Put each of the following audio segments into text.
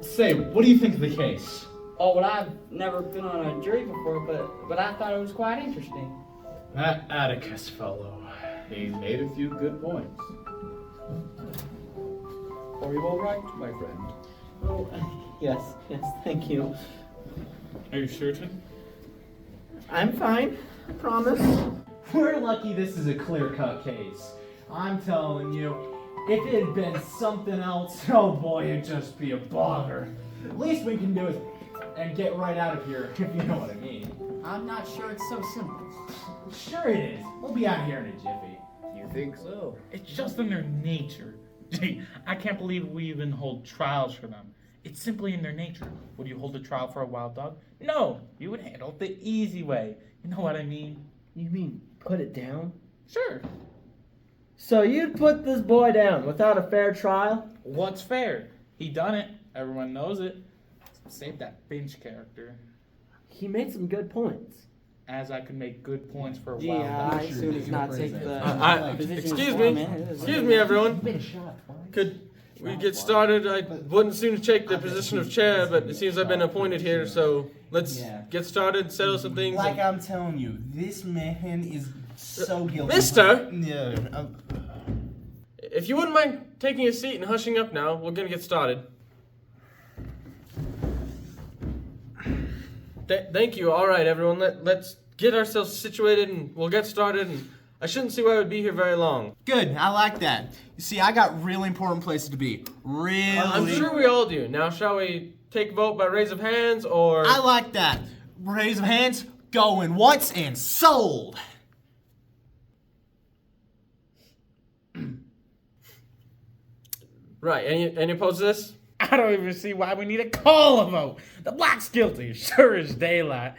Say, what do you think of the case? Oh, well, I've never been on a jury before, but I thought it was quite interesting. That Atticus fellow. He made a few good points. Are you all right, my friend? Oh, yes, thank you. Are you certain? I'm fine, I promise. We're lucky this is a clear-cut case. I'm telling you, if it had been something else, oh boy, it'd just be a bother. Least we can do is and get right out of here, if you know what I mean. I'm not sure it's so simple. Sure it is. We'll be out of here in a jiffy. You think so? It's just in their nature. Gee, I can't believe we even hold trials for them. It's simply in their nature. Would you hold a trial for a wild dog? No, you would handle it the easy way. You know what I mean? You mean put it down? Sure. So you'd put this boy down without a fair trial? What's fair? He done it. Everyone knows it. Save that Finch character. He made some good points. As I could make good points for a Gee, wild dog. I soon as not take the position Excuse of me. foreman. Excuse me, everyone. Could we get started? I wouldn't soon take the position of chair, but it seems I've been appointed here, so let's get started, settle some things. Like I'm telling you, this man is so guilty. Mister! Yeah. If you wouldn't mind taking a seat and hushing up now, we're gonna get started. Thank you. All right, everyone. Let's get ourselves situated, and we'll get started. And I shouldn't see why I would be here very long. Good. I like that. You see, I got really important places to be. Really. I'm sure we all do. Now, shall we take a vote by raise of hands, or? I like that. Raise of hands, going once and sold. Right. Any opposed to this? I don't even see why we need to call a vote. The black's guilty, sure as daylight.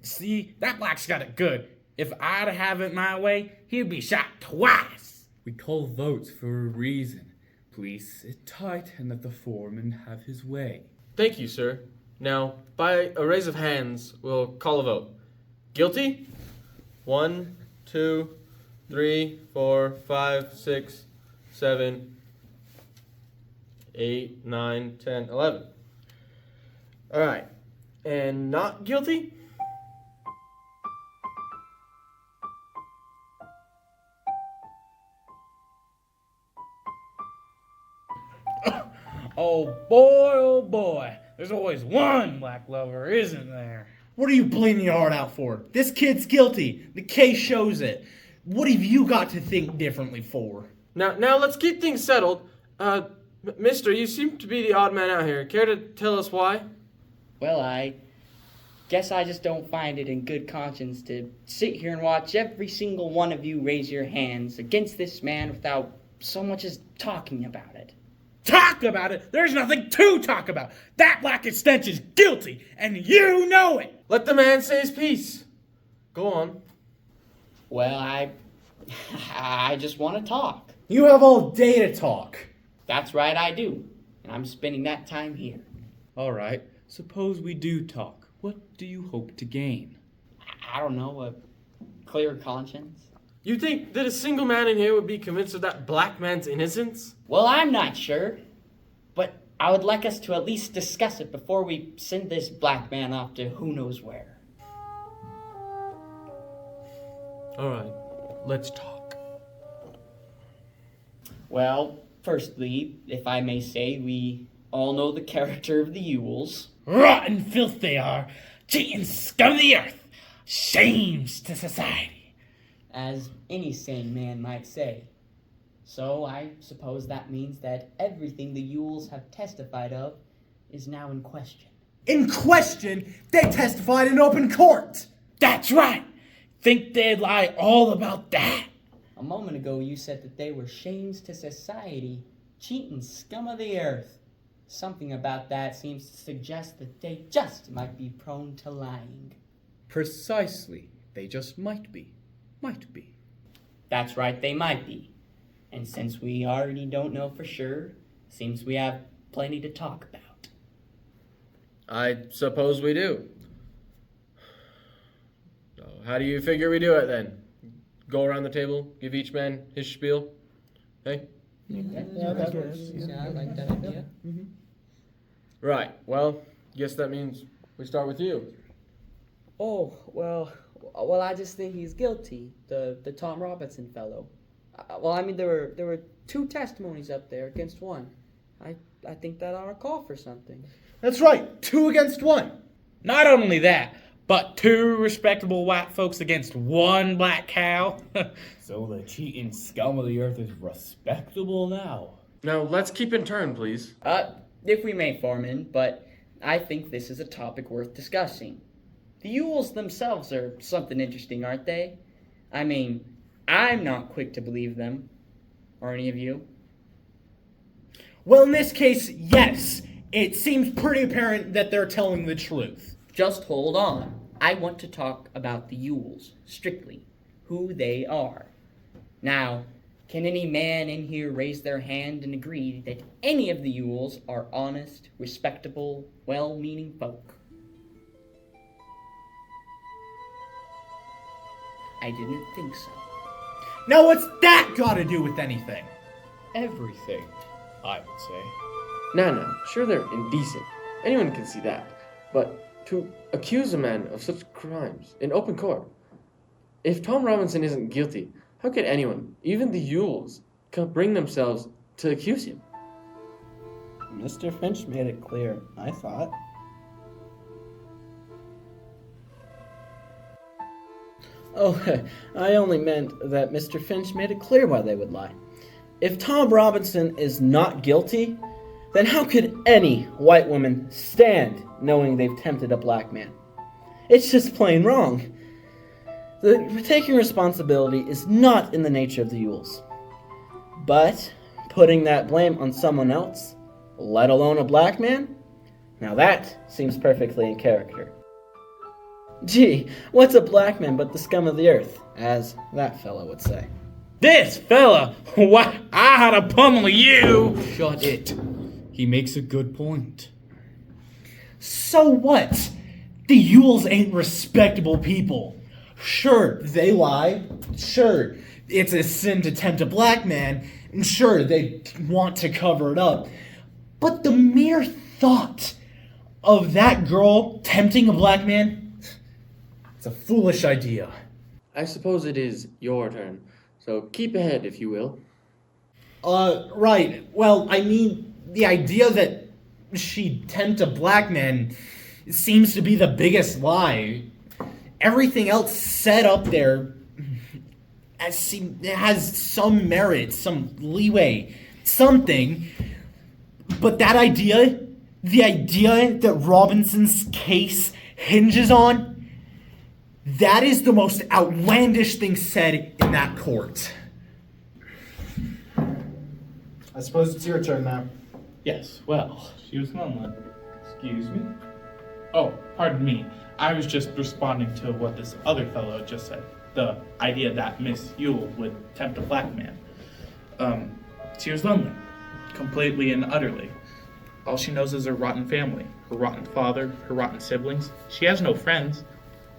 See, that black's got it good. If I'd have it my way, he'd be shot twice. We call votes for a reason. Please sit tight and let the foreman have his way. Thank you, sir. Now, by a raise of hands, we'll call a vote. Guilty? 1, 2, 3, 4, 5, 6, 7, 8, 9, 10, 11. All right. And not guilty? Oh boy. There's always one black lover, isn't there? What are you bleeding your heart out for? This kid's guilty. The case shows it. What have you got to think differently for? Now let's keep things settled. Mister, you seem to be the odd man out here. Care to tell us why? Well, I guess I just don't find it in good conscience to sit here and watch every single one of you raise your hands against this man without so much as talking about it. Talk about it? There's nothing to talk about. That black stench is guilty, and you know it. Let the man say his piece. Go on. Well, I just want to talk. You have all day to talk. That's right, I do. And I'm spending that time here. All right, suppose we do talk. What do you hope to gain? I don't know, a clear conscience? You think that a single man in here would be convinced of that black man's innocence? Well, I'm not sure. But I would like us to at least discuss it before we send this black man off to who knows where. All right, let's talk. Well, firstly, if I may say, we all know the character of the Ewells. Rotten filth they are. Cheating scum of the earth. Shames to society. As any sane man might say. So I suppose that means that everything the Ewells have testified of is now in question. In question? They testified in open court. That's right. Think they'd lie all about that? A moment ago you said that they were shames to society, cheating scum of the earth. Something about that seems to suggest that they just might be prone to lying. Precisely. They just might be. Might be. That's right, they might be. And since we already don't know for sure, seems we have plenty to talk about. I suppose we do. So how do you figure we do it then? Go around the table, give each man his spiel? Okay? Yeah, that works. Yeah, I like that idea. Right. Well, guess that means we start with you. Oh, well, I just think he's guilty. The Tom Robinson fellow. Well, I mean, there were two testimonies up there against one. I think that ought to call for something. That's right, 2 against 1. Not only that, but 2 respectable white folks against 1 black cow. So the cheating scum of the earth is respectable now. Now, let's keep in turn, please. If we may, Foreman, but I think this is a topic worth discussing. The Yules themselves are something interesting, aren't they? I mean, I'm not quick to believe them. Are any of you? Well, in this case, yes. It seems pretty apparent that they're telling the truth. Just hold on. I want to talk about the Yules, strictly. Who they are. Now, can any man in here raise their hand and agree that any of the Yules are honest, respectable, well-meaning folk? I didn't think so. Now, what's that got to do with anything? Everything, I would say. No, sure they're indecent. Anyone can see that. But to accuse a man of such crimes in open court, if Tom Robinson isn't guilty, how could anyone, even the Yules, bring themselves to accuse him? Mr. Finch made it clear, I thought. Oh, I only meant that Mr. Finch made it clear why they would lie. If Tom Robinson is not guilty, then how could any white woman stand knowing they've tempted a black man? It's just plain wrong. Taking responsibility is not in the nature of the Yules. But putting that blame on someone else, let alone a black man, now that seems perfectly in character. Gee, what's a black man but the scum of the earth, as that fellow would say. This fella, why, I had to pummel you. Shut it. He makes a good point. So what? The Yules ain't respectable people. Sure, they lie. Sure, it's a sin to tempt a black man. And sure, they want to cover it up. But the mere thought of that girl tempting a black man, it's a foolish idea. I suppose it is your turn, so keep ahead, if you will. Right. Well, I mean, the idea that she'd tempt a black man seems to be the biggest lie. Everything else set up there has some merit, some leeway, something. But that idea, the idea that Robinson's case hinges on, that is the most outlandish thing said in that court. I suppose it's your turn now. Yes, well, she was one. Excuse me? Oh, pardon me. I was just responding to what this other fellow just said. The idea that Miss Yule would tempt a black man. She was lonely. Completely and utterly. All she knows is her rotten family. Her rotten father, her rotten siblings. She has no friends.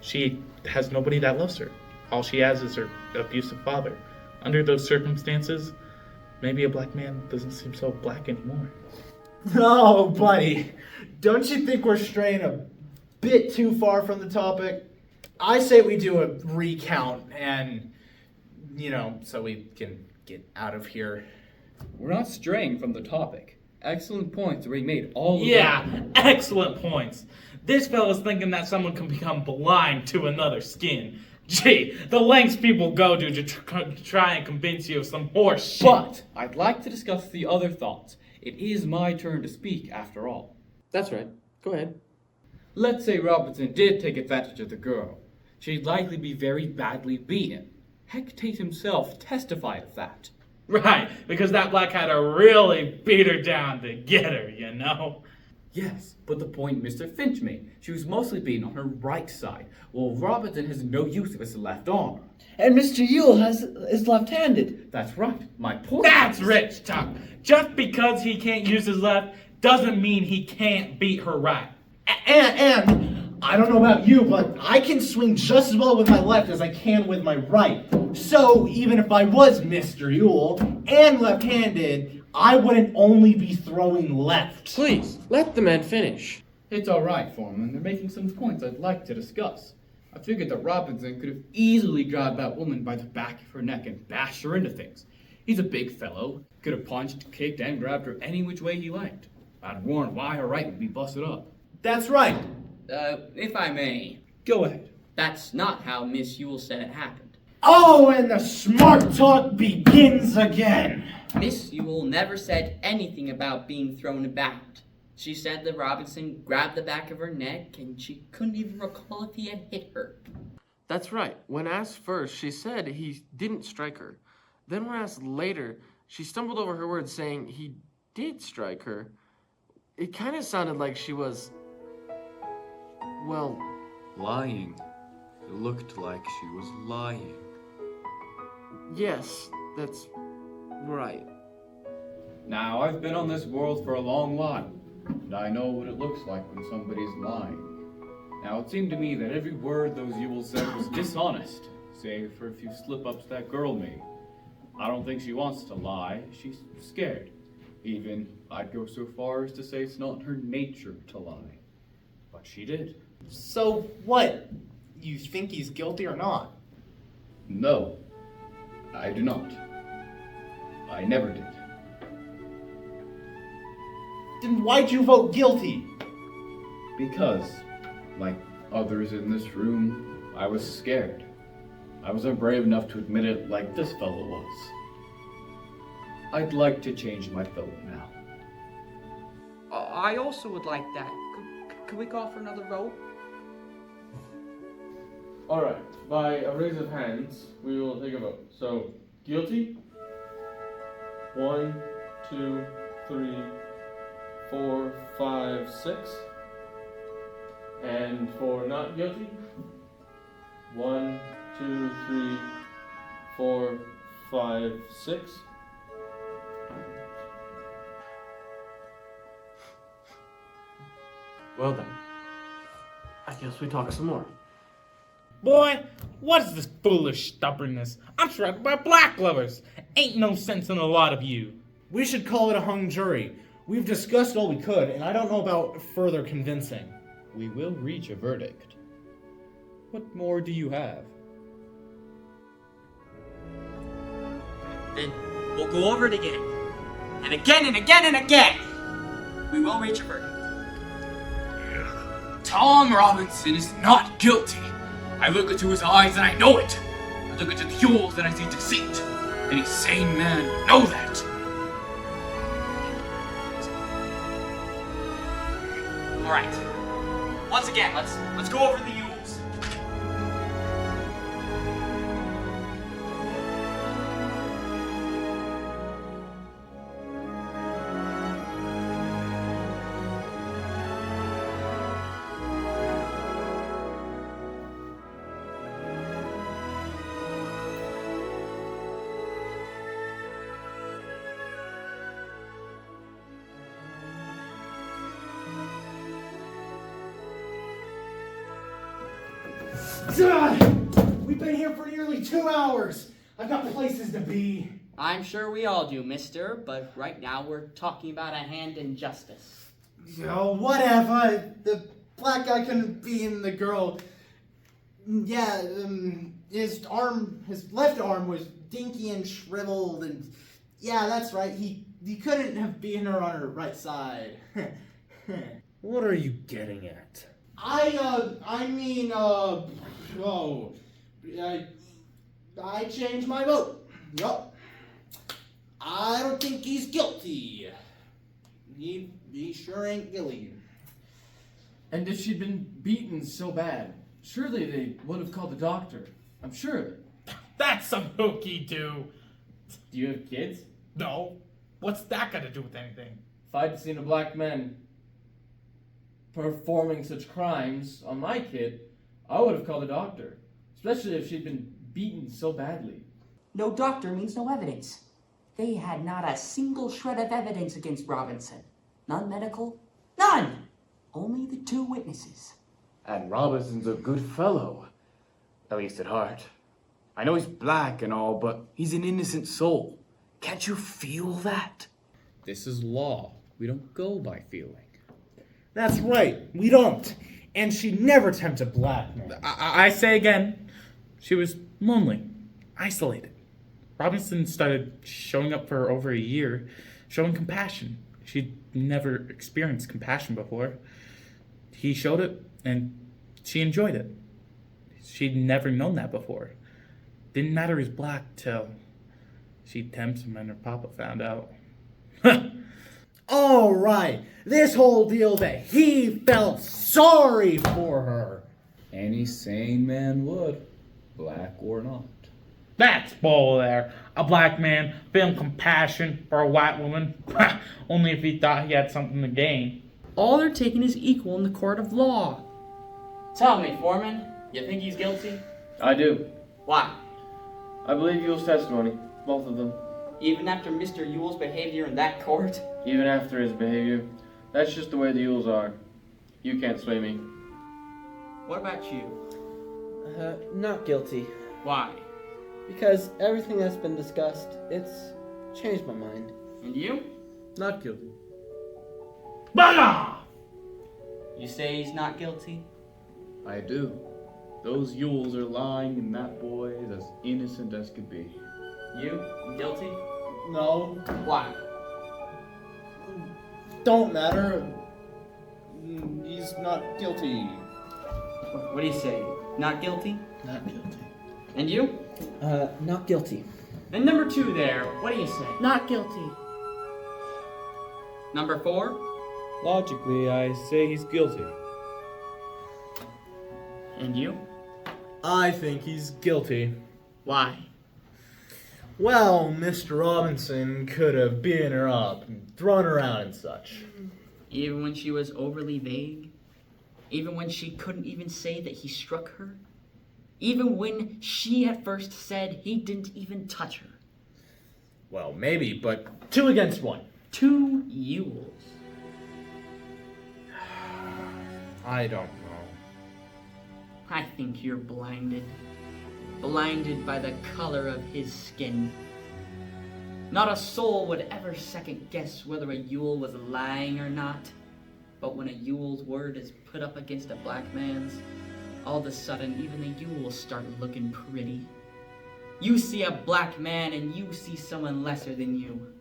She has nobody that loves her. All she has is her abusive father. Under those circumstances, maybe a black man doesn't seem so black anymore. Oh, buddy. Don't you think we're straying a bit too far from the topic? I say we do a recount and, so we can get out of here. We're not straying from the topic. Excellent points are being made all the time. Excellent points. This fellow's thinking that someone can become blind to another skin. Gee, the lengths people go to try and convince you of some horse shit. But I'd like to discuss the other thoughts. It is my turn to speak, after all. That's right. Go ahead. Let's say Robinson did take advantage of the girl. She'd likely be very badly beaten. Hecate himself testified of that. Right, because that black hatter really beat her down to get her, you know? Yes, but the point Mr. Finch made, she was mostly beaten on her right side, while Robinson has no use of his left arm. And Mr. Yule is left-handed. That's right, my point. That's rich talk. Just because he can't use his left doesn't mean he can't beat her right. And I don't know about you, but I can swing just as well with my left as I can with my right. So even if I was Mr. Yule and left-handed, I wouldn't only be throwing left. Please, let the man finish. It's alright, Foreman. They're making some points I'd like to discuss. I figured that Robinson could have easily grabbed that woman by the back of her neck and bashed her into things. He's a big fellow, could have punched, kicked, and grabbed her any which way he liked. I'd warn why her right would be busted up. That's right. If I may, Go ahead. that's not how Miss Yule said it happened. Oh, and the smart talk begins again. Miss Yule never said anything about being thrown about. She said that Robinson grabbed the back of her neck and she couldn't even recall if he had hit her. That's right. When asked first, she said he didn't strike her. Then when asked later, she stumbled over her words saying he did strike her. It kind of sounded like she was, well, Lying. It looked like she was lying. yes, that's right. Now, I've been on this world for a long while, and I know what it looks like when somebody's lying. Now, it seemed to me that every word those Ewells said was dishonest, save for a few slip-ups that girl made. I don't think she wants to lie. She's scared. Even, I'd go so far as to say it's not in her nature to lie. But she did. So what? You think he's guilty or not? No, I do not. I never did. Then why'd you vote guilty? Because, like others in this room, I was scared. I wasn't brave enough to admit it like this fellow was. I'd like to change my vote now. I also would like that. Could we call for another vote? Alright, by a raise of hands, we will take a vote. So, guilty? 1, 2, 3, 4, 5, 6. And for not guilty? 1, 2, 3, 4, 5, 6. Well then, I guess we talk some more. Boy, what is this foolish stubbornness? I'm surrounded by black lovers. Ain't no sense in a lot of you. We should call it a hung jury. We've discussed all we could, and I don't know about further convincing. We will reach a verdict. What more do you have? Then we'll go over it again. And again and again and again. We will reach a verdict. Tom Robinson is not guilty. I look into his eyes and I know it. I look into the Ewells and I see deceit. Any sane man would know that. All right. Once again, let's go over the Ewells. We've been here for nearly 2 hours. I've got places to be. I'm sure we all do, mister, but right now we're talking about a hand in justice. Oh, whatever. The black guy couldn't be in the girl. Yeah, his left arm was dinky and shriveled, and yeah, that's right. He couldn't have been her on her right side. What are you getting at? I changed my vote. Yup. I don't think he's guilty. He sure ain't guilty. And if she'd been beaten so bad, surely they would have called the doctor. I'm sure of it. That's some hooky-doo. Do you have kids? No. What's that got to do with anything? If I'd seen a black man performing such crimes on my kid, I would have called a doctor. Especially if she'd been beaten so badly. No doctor means no evidence. They had not a single shred of evidence against Robinson. None medical, none. Only the 2 witnesses. And Robinson's a good fellow. At least at heart. I know he's black and all, but he's an innocent soul. Can't you feel that? This is law. We don't go by feeling. That's right, we don't. And she never tempted a black man. I say again, she was lonely, isolated. Robinson started showing up for her over a year, showing compassion. She'd never experienced compassion before. He showed it, and she enjoyed it. She'd never known that before. Didn't matter he's black till she tempted him and her papa found out. All right, this whole deal that he felt sorry for her. Any sane man would, black or not. That's bull there. A black man feeling compassion for a white woman, only if he thought he had something to gain. All they're taking is equal in the court of law. Tell me, Foreman, you think he's guilty? I do. Why? I believe Yule's testimony. Both of them. Even after Mr. Yule's behavior in that court? Even after his behavior. That's just the way the Yules are. You can't sway me. What about you? Not guilty. Why? Because everything that's been discussed, it's changed my mind. And you? Not guilty. Bugger! You say he's not guilty? I do. Those Yules are lying, and that boy is as innocent as could be. You? Guilty? No, Why? don't matter. He's not guilty. What do you say? Not guilty? Not guilty. And you? Not guilty. And number 2 there, what do you say? Not guilty. Number 4? Logically, I say he's guilty. And you? I think he's guilty. Why? Well, Mr. Robinson could have beaten her up and thrown her out and such. Even when she was overly vague? Even when she couldn't even say that he struck her? Even when she at first said he didn't even touch her? Well, maybe, but 2 against 1. 2 Yules. I don't know. I think you're blinded. Blinded by the color of his skin. Not a soul would ever second guess whether a Yule was lying or not. But when a Yule's word is put up against a black man's, all of a sudden even the Yules start looking pretty. You see a black man and you see someone lesser than you.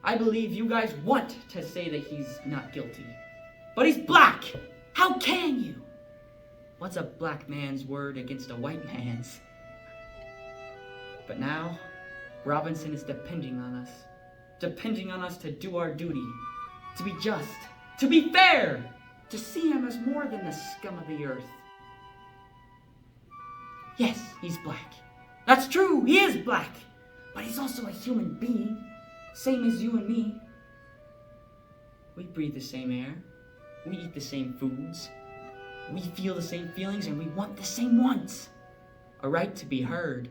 I believe you guys want to say that he's not guilty. But he's black! How can you? What's a black man's word against a white man's? But now, Robinson is depending on us. Depending on us to do our duty. To be just. To be fair. To see him as more than the scum of the earth. Yes, he's black. That's true, he is black. But he's also a human being. Same as you and me. We breathe the same air. We eat the same foods. We feel the same feelings and we want the same ones. A right to be heard.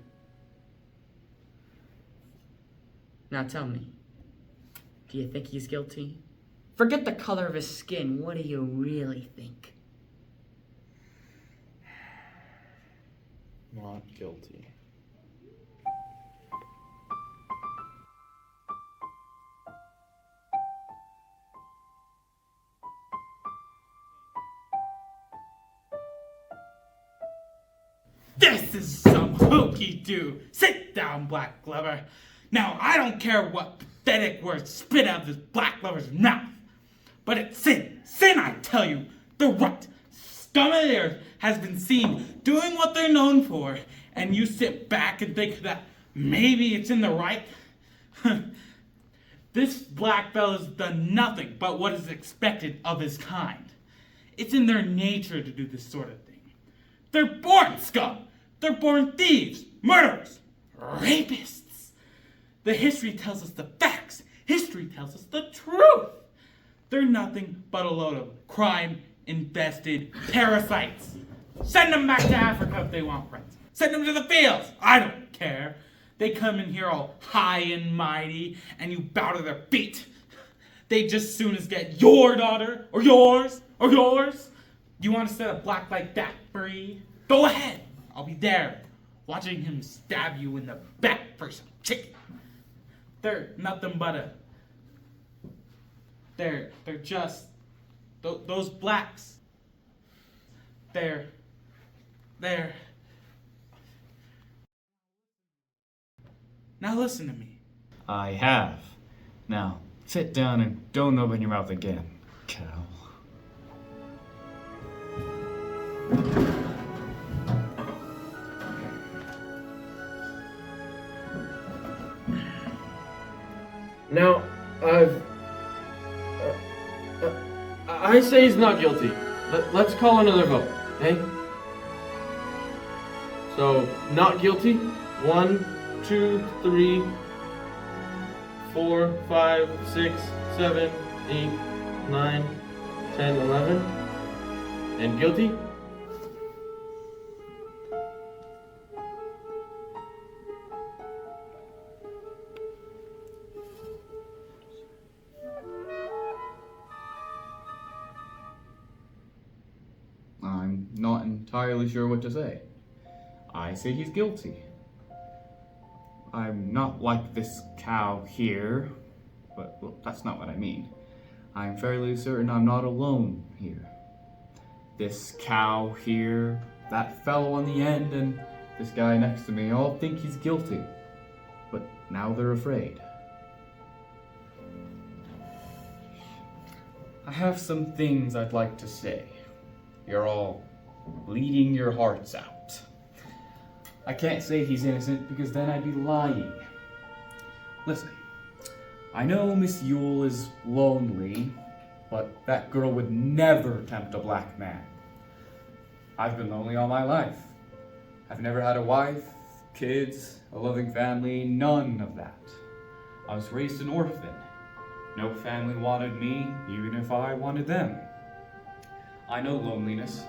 Now tell me, do you think he's guilty? Forget the color of his skin, what do you really think? Not guilty. This is some hooky-doo. Sit down, Black Glover. Now, I don't care what pathetic words spit out of this Black Glover's mouth. But it's sin. Sin, I tell you. The right scum of the earth has been seen doing what they're known for. And you sit back and think that maybe it's in the right? This black fella's done nothing but what is expected of his kind. It's in their nature to do this sort of thing. They're born scum. They're born thieves, murderers, rapists. The history tells us the facts. History tells us the truth. They're nothing but a load of crime-infested parasites. Send them back to Africa if they want friends. Send them to the fields. I don't care. They come in here all high and mighty, and you bow to their feet. They just soon as get your daughter, or yours, or yours. You want to set a black like that free? Go ahead. I'll be there, watching him stab you in the back for some chicken. They're nothing but a They're just those blacks. They're. Now listen to me. I have. Now, sit down and don't open your mouth again, Cal. Now, I say he's not guilty. Let's call another vote, okay? So, not guilty. 1, 2, 3, 4, 5, 6, 7, 8, 9, 10, 11. And guilty? I'm not entirely sure what to say. I say he's guilty. I'm not like this cow here, but well, that's not what I mean. I'm fairly certain I'm not alone here. This cow here, that fellow on the end, and this guy next to me all think he's guilty. But now they're afraid. I have some things I'd like to say. You're all bleeding your hearts out. I can't say he's innocent because then I'd be lying. Listen, I know Miss Yule is lonely, but that girl would never tempt a black man. I've been lonely all my life. I've never had a wife, kids, a loving family, none of that. I was raised an orphan. No family wanted me, even if I wanted them. I know loneliness,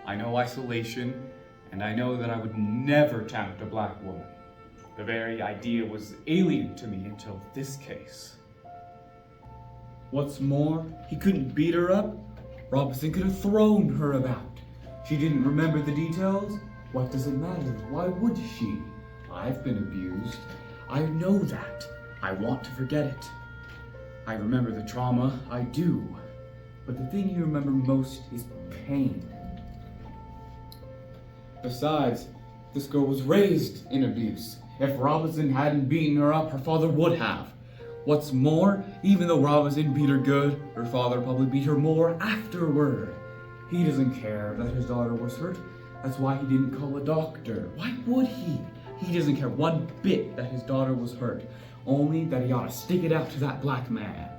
I know isolation, and I know that I would never tempt a black woman. The very idea was alien to me until this case. What's more, he couldn't beat her up. Robinson could have thrown her about. She didn't remember the details. What does it matter? Why would she? I've been abused. I know that. I want to forget it. I remember the trauma, I do. But the thing you remember most is pain. Besides, this girl was raised in abuse. If Robinson hadn't beaten her up, her father would have. What's more, even though Robinson beat her good, her father probably beat her more afterward. He doesn't care that his daughter was hurt. That's why he didn't call a doctor. Why would he? He doesn't care one bit that his daughter was hurt. Only that he ought to stick it out to that black man.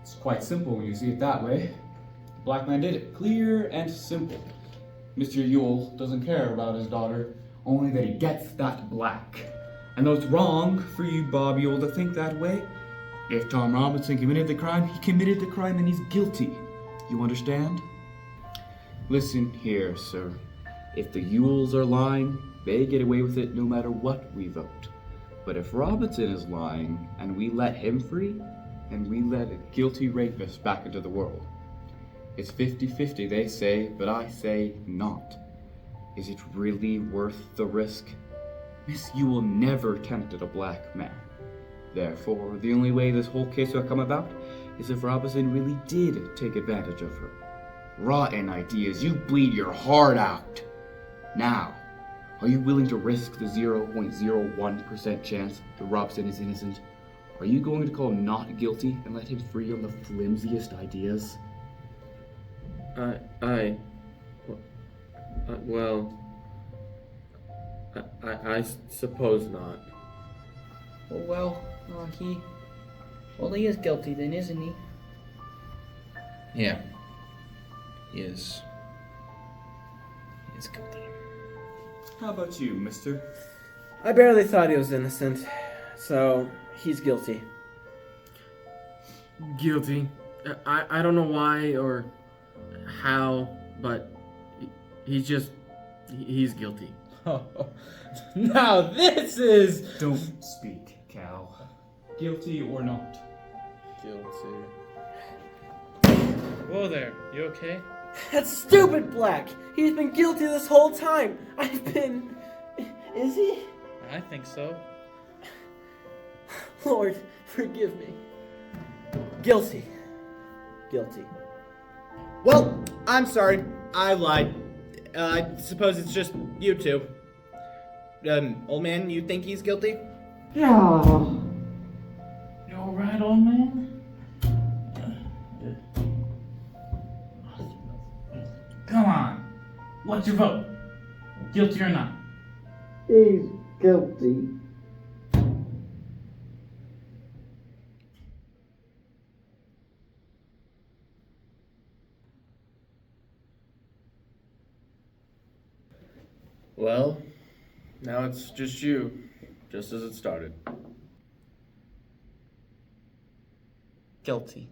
It's quite simple when you see it that way. The black man did it. Clear and simple. Mr. Yule doesn't care about his daughter, only that he gets that black. And though it's wrong for you, Bob Yule, to think that way, if Tom Robinson committed the crime, he committed the crime and he's guilty. You understand? Listen here, sir. If the Yules are lying, they get away with it no matter what we vote. But if Robinson is lying and we let him free, then we let a guilty rapist back into the world. It's 50-50, they say, but I say not. Is it really worth the risk? Miss Yule never tempted a black man. Therefore, the only way this whole case will come about is if Robinson really did take advantage of her. Rotten ideas, you bleed your heart out. Now, are you willing to risk the 0.01% chance that Robinson is innocent? Are you going to call him not guilty and let him free on the flimsiest ideas? I suppose not. Well, he is guilty then, isn't he? Yeah. He is guilty. How about you, mister? I barely thought he was innocent, so he's guilty. Guilty. I don't know why or how, but he's guilty. Oh, now this is... Don't speak, Cal. Guilty or not? Guilty. Whoa there, you okay? That's stupid, Black! He's been guilty this whole time! Is he? I think so. Lord, forgive me. Guilty. Guilty. Well, I'm sorry. I lied. I suppose it's just you two. Old man, you think he's guilty? Yeah. You alright, old man? Come on. What's your vote? Guilty or not? He's guilty. Well, now it's just you, just as it started. Guilty.